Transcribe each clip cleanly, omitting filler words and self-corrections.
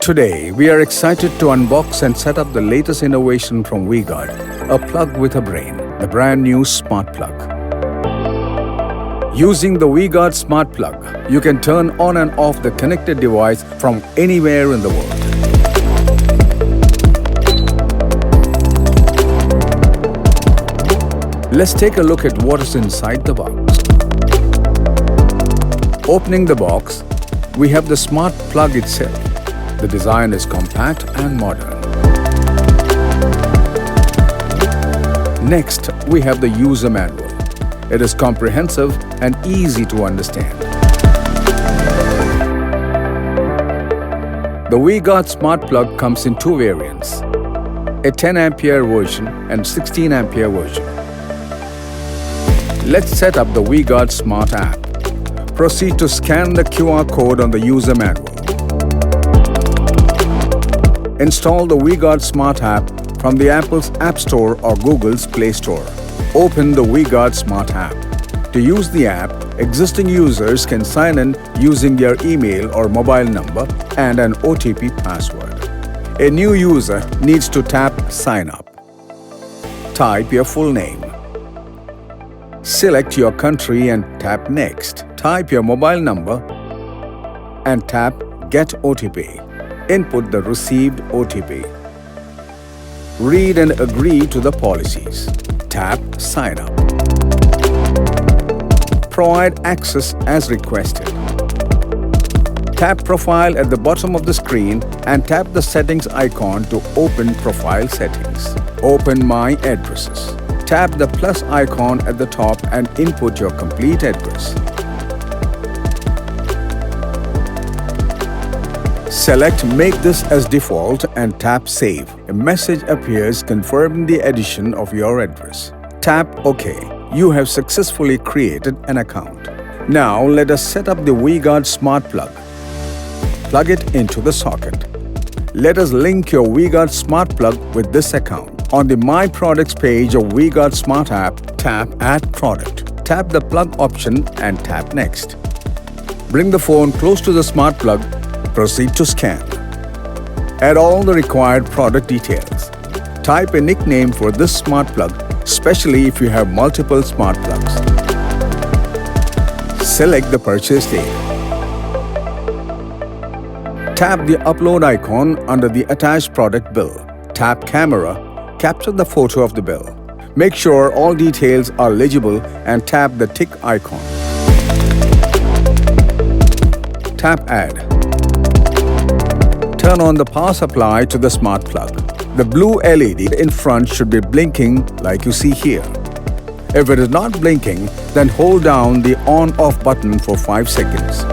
Today, we are excited to unbox and set up the latest innovation from V-Guard, a plug with a brain, the brand new smart plug. Using the V-Guard smart plug, you can turn on and off the connected device from anywhere in the world. Let's take a look at what is inside the box. Opening the box, we have the smart plug itself. The design is compact and modern. Next, we have the user manual. It is comprehensive and easy to understand. The V-Guard smart plug comes in two variants, a 10 ampere version and 16 ampere version. Let's set up the V-Guard smart app. Proceed to scan the QR code on the user manual. Install the V-Guard Smart app from the Apple's App Store or Google's Play Store. Open the V-Guard Smart app. To use the app, existing users can sign in using their email or mobile number and an OTP password. A new user needs to tap Sign Up. Type your full name. Select your country and tap Next. Type your mobile number and tap Get OTP. Input the received OTP. Read and agree to the policies. Tap Sign Up. Provide access as requested. Tap Profile at the bottom of the screen and tap the settings icon to open profile settings. Open My Addresses. Tap the plus icon at the top and input your complete address. Select Make this as default and tap Save. A message appears confirming the addition of your address. Tap OK. You have successfully created an account. Now let us set up the V-Guard smart plug. Plug it into the socket. Let us link your V-Guard smart plug with this account. On the My Products page of V-Guard smart app, tap Add Product. Tap the plug option and tap Next. Bring the phone close to the smart plug. Proceed to scan. Add all the required product details. Type a nickname for this smart plug, especially if you have multiple smart plugs. Select the purchase date. Tap the upload icon under the attached product bill. Tap Camera. Capture the photo of the bill. Make sure all details are legible and tap the tick icon. Tap Add. Turn on the power supply to the smart plug. The blue LED in front should be blinking like you see here. If it is not blinking, then hold down the on-off button for 5 seconds.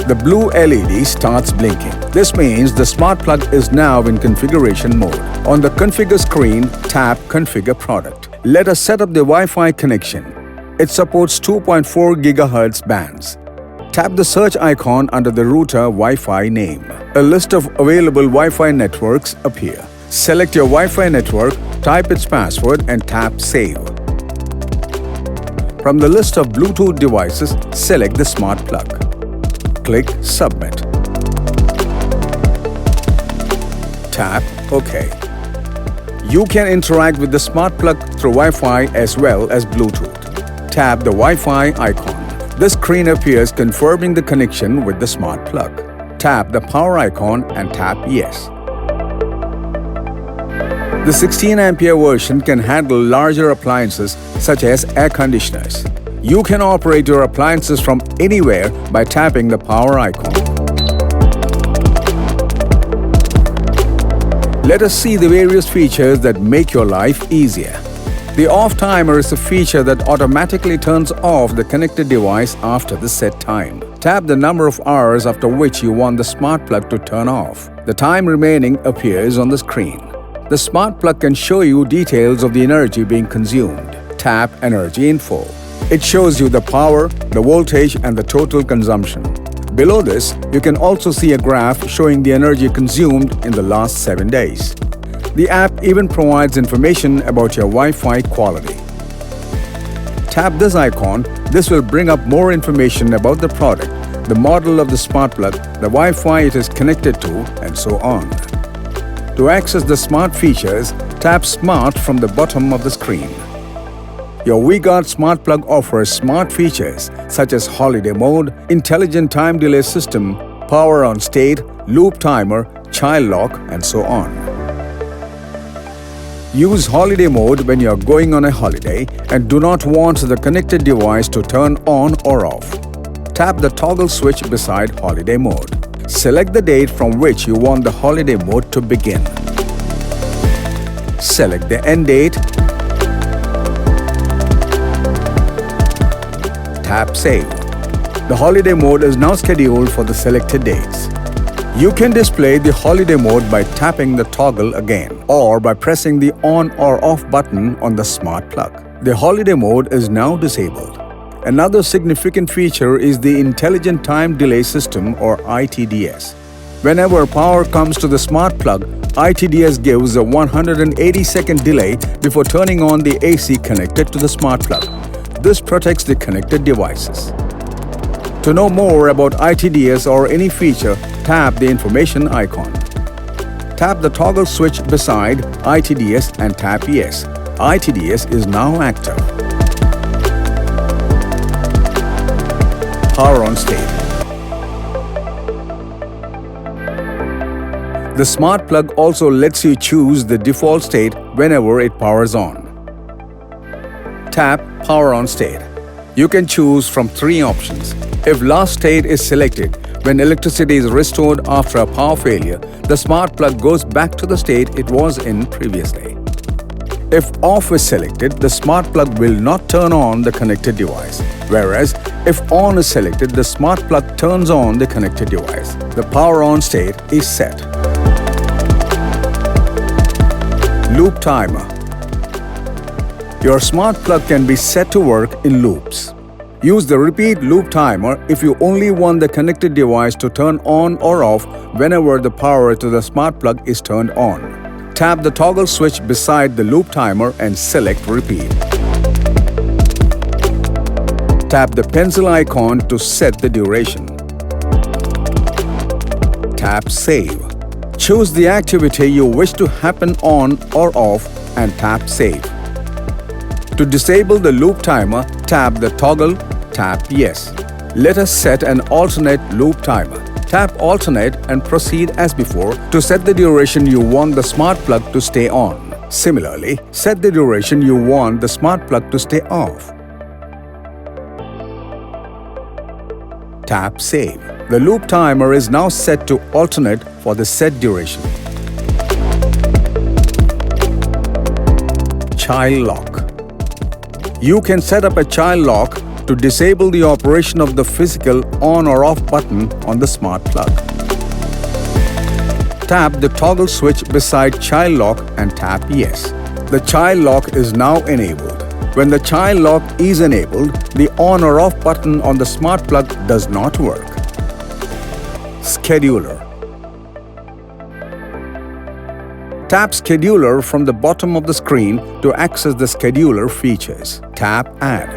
The blue LED starts blinking. This means the smart plug is now in configuration mode. On the Configure screen, tap Configure Product. Let us set up the Wi-Fi connection. It supports 2.4 GHz bands. Tap the search icon under the router Wi-Fi name. A list of available Wi-Fi networks appear. Select your Wi-Fi network, type its password and tap Save. From the list of Bluetooth devices, select the smart plug. Click Submit. Tap OK. You can interact with the smart plug through Wi-Fi as well as Bluetooth. Tap the Wi-Fi icon. The screen appears confirming the connection with the smart plug. Tap the power icon and tap Yes. The 16 ampere version can handle larger appliances such as air conditioners. You can operate your appliances from anywhere by tapping the power icon. Let us see the various features that make your life easier. The off timer is a feature that automatically turns off the connected device after the set time. Tap the number of hours after which you want the smart plug to turn off. The time remaining appears on the screen. The smart plug can show you details of the energy being consumed. Tap Energy Info. It shows you the power, the voltage and the total consumption. Below this, you can also see a graph showing the energy consumed in the last 7 days. The app even provides information about your Wi-Fi quality. Tap this icon. This will bring up more information about the product. the model of the smart plug, the Wi-Fi it is connected to, and so on. To access the smart features, tap Smart from the bottom of the screen. Your V-Guard smart plug offers smart features such as holiday mode, intelligent time delay system, power on state, loop timer, child lock, and so on. Use holiday mode when you are going on a holiday and do not want the connected device to turn on or off. Tap the toggle switch beside holiday mode. Select the date from which you want the holiday mode to begin. Select the end date. Tap Save. The holiday mode is now scheduled for the selected dates. You can display the holiday mode by tapping the toggle again or by pressing the on or off button on the smart plug. The holiday mode is now disabled. Another significant feature is the Intelligent Time Delay System or ITDS. Whenever power comes to the smart plug, ITDS gives a 180-second delay before turning on the AC connected to the smart plug. This protects the connected devices. To know more about ITDS or any feature, tap the information icon. Tap the toggle switch beside ITDS and tap Yes. ITDS is now active. Power on state. The smart plug also lets you choose the default state whenever it powers on. Tap Power on state. You can choose from 3 options. If last state is selected, when electricity is restored after a power failure, the smart plug goes back to the state it was in previously. If off is selected, the smart plug will not turn on the connected device. Whereas, if on is selected, the smart plug turns on the connected device. The power on state is set. Loop timer. Your smart plug can be set to work in loops. Use the repeat loop timer if you only want the connected device to turn on or off whenever the power to the smart plug is turned on. Tap the toggle switch beside the loop timer and select Repeat. Tap the pencil icon to set the duration. Tap Save. Choose the activity you wish to happen on or off and tap Save. To disable the loop timer, tap the toggle, tap Yes. Let us set an alternate loop timer. Tap Alternate and proceed as before to set the duration you want the smart plug to stay on. Similarly, set the duration you want the smart plug to stay off. Tap Save. The loop timer is now set to alternate for the set duration. Child lock. You can set up a child lock to disable the operation of the physical on or off button on the smart plug. Tap the toggle switch beside child lock and tap Yes. The child lock is now enabled. When the child lock is enabled, the on or off button on the smart plug does not work. Scheduler. Tap Scheduler from the bottom of the screen to access the scheduler features. Tap Add.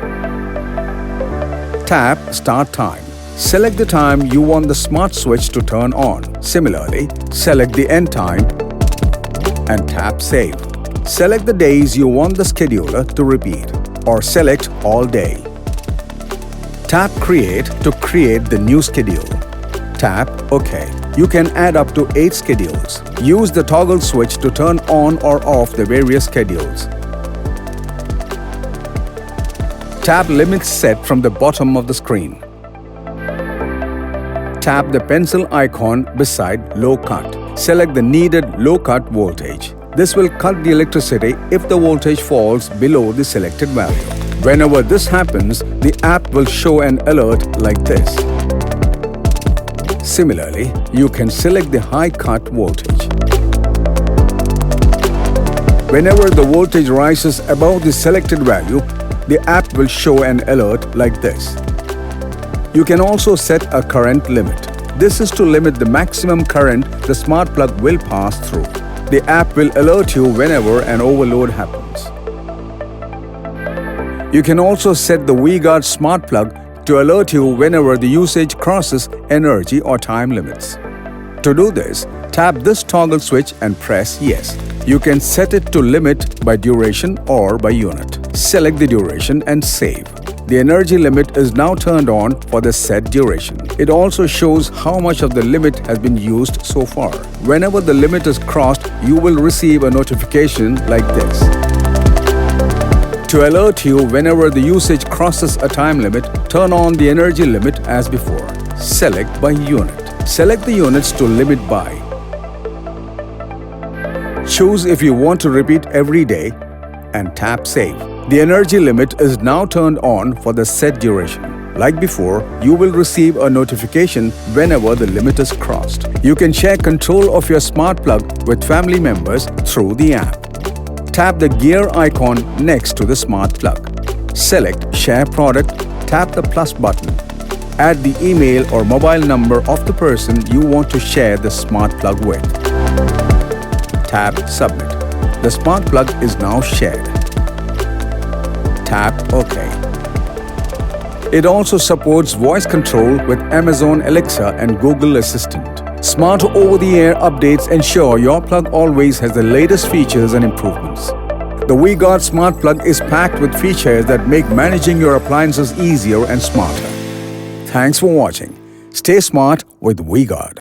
Tap Start Time. Select the time you want the smart switch to turn on. Similarly, select the end time and tap Save. Select the days you want the scheduler to repeat or select all day. Tap Create to create the new schedule. Tap OK. You can add up to 8 schedules. Use the toggle switch to turn on or off the various schedules. Tap Limit Set from the bottom of the screen. Tap the pencil icon beside Low Cut. Select the needed low cut voltage. This will cut the electricity if the voltage falls below the selected value. Whenever this happens, the app will show an alert like this. Similarly, you can select the high cut voltage. Whenever the voltage rises above the selected value, the app will show an alert like this. You can also set a current limit. This is to limit the maximum current the smart plug will pass through. The app will alert you whenever an overload happens. You can also set the V-Guard smart plug to alert you whenever the usage crosses energy or time limits. To do this, tap this toggle switch and press Yes. You can set it to limit by duration or by unit. Select the duration and save. The energy limit is now turned on for the set duration. It also shows how much of the limit has been used so far. Whenever the limit is crossed, you will receive a notification like this. To alert you whenever the usage crosses a time limit, turn on the energy limit as before. Select by unit. Select the units to limit by. Choose if you want to repeat every day and tap Save. The energy limit is now turned on for the set duration. Like before, you will receive a notification whenever the limit is crossed. You can share control of your smart plug with family members through the app. Tap the gear icon next to the smart plug. Select Share Product, tap the plus button. Add the email or mobile number of the person you want to share the smart plug with. Tap Submit. The smart plug is now shared. Tap OK. It also supports voice control with Amazon Alexa and Google Assistant. Smart over-the-air updates ensure your plug always has the latest features and improvements. The V-Guard Smart Plug is packed with features that make managing your appliances easier and smarter. Thanks for watching. Stay smart with V-Guard.